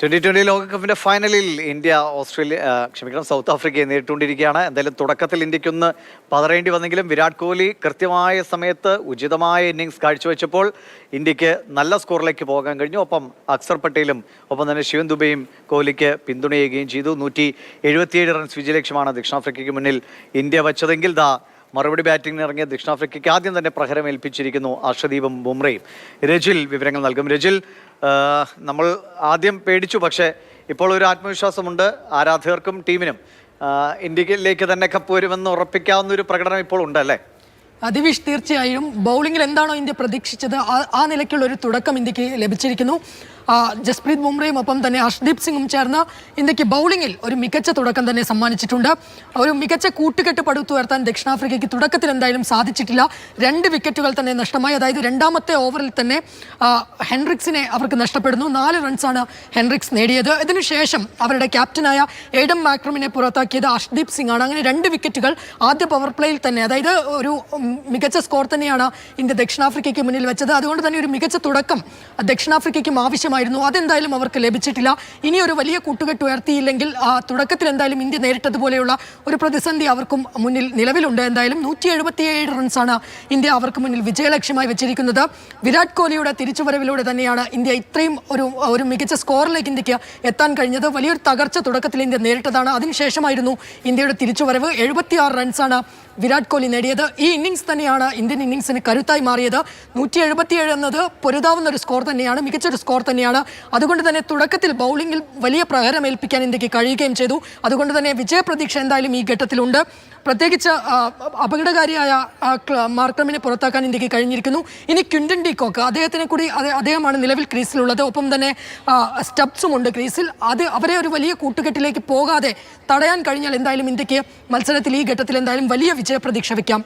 2020 ലോകകപ്പിന്റെ ഫൈനലിൽ India south ആഫ്രിക്കയെ നേരിട്ടുകൊണ്ടിരിക്കുകയാണ്. എന്തായാലും തുടക്കത്തിൽ ഇന്ത്യക്കൊന്ന് പതറേണ്ടി വന്നെങ്കിലും വിരാട് കോഹ്ലി കൃത്യമായ സമയത്ത് ഉചിതമായ ഇന്നിങ്സ് കാഴ്ചവെച്ചപ്പോൾ ഇന്ത്യക്ക് നല്ല സ്കോറിലേക്ക് പോകാൻ കഴിഞ്ഞു. ഒപ്പം അക്സർ പട്ടേലും ഒപ്പം തന്നെ ശിവൻ ദുബെയും കോഹ്ലിക്ക് പിന്തുണയുകയും ചെയ്തു. 177 റൺസ് വിജയലക്ഷ്യമാണ് ദക്ഷിണാഫ്രിക്കയ്ക്ക് മുന്നിൽ ഇന്ത്യ വച്ചതെങ്കിൽ മറുപടി ബാറ്റിംഗിന് ഇറങ്ങിയ ദക്ഷിണാഫ്രിക്കയ്ക്ക് ആദ്യം തന്നെ പ്രഹരമേൽപ്പിച്ചിരിക്കുന്നു അർഷദീപും ബുംറയും. രജിൽ വിവരങ്ങൾ നൽകും. രജിൽ, നമ്മൾ ആദ്യം പേടിച്ചു, പക്ഷേ ഇപ്പോൾ ഒരു ആത്മവിശ്വാസമുണ്ട് ആരാധകർക്കും ടീമിനും. ഇന്ത്യയിലേക്ക് തന്നെ കപ്പ് വരുമെന്ന് ഉറപ്പിക്കാവുന്ന ഒരു പ്രകടനം ഇപ്പോൾ ഉണ്ടല്ലേ? ദിവിഷ്, തീർച്ചയായും ബൗളിങ്ങിൽ എന്താണോ ഇന്ത്യ പ്രതീക്ഷിച്ചത് ആ നിലയ്ക്കുള്ള ഒരു തുടക്കം ഇന്ത്യക്ക് ലഭിച്ചിരിക്കുന്നു. ജസ്പ്രീത് ബുംറയും ഒപ്പം തന്നെ ഹർഷ്ദീപ് സിംഗും ചേർന്ന് ഇന്ത്യക്ക് ബൗളിങ്ങിൽ ഒരു മികച്ച തുടക്കം തന്നെ സമ്മാനിച്ചിട്ടുണ്ട്. ഒരു മികച്ച കൂട്ടുകെട്ട് പടുത്തുയർത്താൻ ദക്ഷിണാഫ്രിക്കയ്ക്ക് തുടക്കത്തിൽ എന്തായാലും സാധിച്ചിട്ടില്ല. 2 വിക്കറ്റുകൾ തന്നെ നഷ്ടമായി. അതായത് രണ്ടാമത്തെ ഓവറിൽ തന്നെ ഹെൻറിക്സിനെ അവർക്ക് നഷ്ടപ്പെടുന്നു. 4 റൺസാണ് ഹെൻറിക്സ് നേടിയത്. ഇതിനുശേഷം അവരുടെ ക്യാപ്റ്റനായ ഏഡം മാക്രമിനെ പുറത്താക്കിയത് ഹർഷ്ദീപ് സിംഗ് ആണ്. അങ്ങനെ 2 വിക്കറ്റുകൾ ആദ്യ പവർ പ്ലേയിൽ തന്നെ, അതായത് ഒരു മികച്ച സ്കോർ തന്നെയാണ് ഇന്ത്യ ദക്ഷിണാഫ്രിക്കയ്ക്ക് മുന്നിൽ വെച്ചത്. അതുകൊണ്ട് തന്നെ ഒരു മികച്ച തുടക്കം ദക്ഷിണാഫ്രിക്കയ്ക്കും ആവശ്യമായിരുന്നു. അതെന്തായാലും അവർക്ക് ലഭിച്ചിട്ടില്ല. ഇനി ഒരു വലിയ കൂട്ടുകെട്ട് ഉയർത്തിയില്ലെങ്കിൽ തുടക്കത്തിൽ എന്തായാലും ഇന്ത്യ നേരിട്ടതുപോലെയുള്ള ഒരു പ്രതിസന്ധി അവർക്കും മുന്നിൽ നിലവിലുണ്ട്. എന്തായാലും 177 റൺസാണ് ഇന്ത്യ അവർക്ക് മുന്നിൽ വിജയലക്ഷ്യമായി വെച്ചിരിക്കുന്നത്. വിരാട് കോഹ്ലിയുടെ തിരിച്ചുവരവിലൂടെ തന്നെയാണ് ഇന്ത്യ ഇത്രയും ഒരു മികച്ച സ്കോറിലേക്ക് ഇന്ത്യക്ക് എത്താൻ കഴിഞ്ഞത്. വലിയൊരു തകർച്ച തുടക്കത്തിൽ ഇന്ത്യ നേരിട്ടതാണ്. അതിനുശേഷമായിരുന്നു ഇന്ത്യയുടെ തിരിച്ചുവരവ്. 76 റൺസാണ് വിരാട് കോഹ്ലി നേടിയത്. ഈ ഇന്നിങ്സ് തന്നെയാണ് ഇന്ത്യൻ ഇന്നിങ്സിന് കരുത്തായി മാറിയത്. 177 എന്നത് പൊരുതാവുന്ന ഒരു സ്കോർ തന്നെയാണ്, മികച്ചൊരു സ്കോർ തന്നെയാണ്. അതുകൊണ്ട് തന്നെ തുടക്കത്തിൽ ബൗളിംഗിൽ വലിയ പ്രഹരമേൽപ്പിക്കാൻ ഇന്ത്യക്ക് കഴിയുകയും ചെയ്തു. അതുകൊണ്ട് തന്നെ വിജയപ്രതീക്ഷ എന്തായാലും ഈ ഘട്ടത്തിലുണ്ട്. പ്രത്യേകിച്ച് അപകടകാരിയായ മാർക്രമിനെ പുറത്താക്കാൻ ഇന്ത്യക്ക് കഴിഞ്ഞിരിക്കുന്നു. ഇനി ക്വിന്റൻ ഡി കോക്ക്, അദ്ദേഹമാണ് നിലവിൽ ക്രീസിലുള്ളത്. ഒപ്പം തന്നെ സ്റ്റബ്സും ഉണ്ട് ക്രീസിൽ. അവരെ ഒരു വലിയ കൂട്ടുകെട്ടിലേക്ക് പോകാതെ തടയാൻ കഴിഞ്ഞാൽ എന്തായാലും ഇന്ത്യക്ക് മത്സരത്തിൽ ഈ ഘട്ടത്തിൽ എന്തായാലും വലിയ വിജയപ്രതീക്ഷ വയ്ക്കാം.